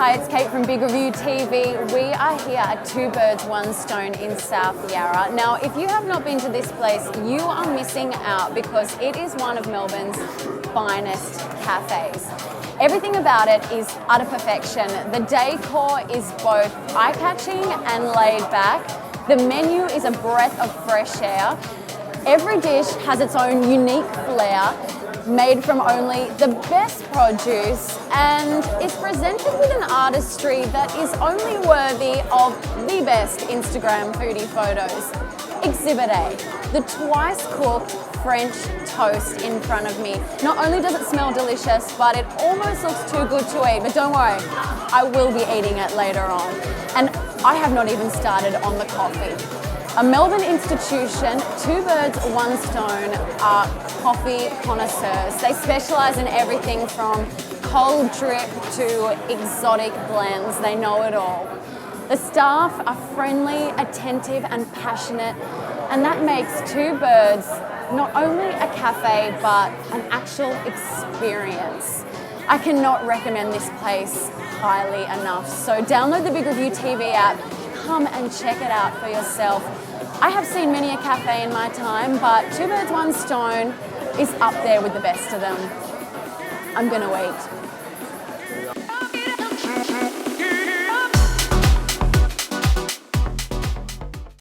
Hi, it's Kate from Big Review TV. We are here at Two Birds, One Stone in South Yarra. Now, if you have not been to this place, you are missing out because it is one of Melbourne's finest cafes. Everything about it is utter perfection. The decor is both eye-catching and laid back. The menu is a breath of fresh air. Every dish has its own unique flair, made from only the best produce, and is presented with an artistry that is only worthy of the best Instagram foodie photos. Exhibit A, the twice cooked French toast in front of me. Not only does it smell delicious, but it almost looks too good to eat. But don't worry, I will be eating it later on. And I have not even started on the coffee. A Melbourne institution, Two Birds, One Stone are coffee connoisseurs. They specialise in everything from cold drip to exotic blends. They know it all. The staff are friendly, attentive and passionate, and that makes Two Birds not only a cafe but an actual experience. I cannot recommend this place highly enough. So download the Big Review TV app, come and check it out for yourself. I have seen many a cafe in my time, but Two Birds, One Stone is up there with the best of them. I'm gonna eat.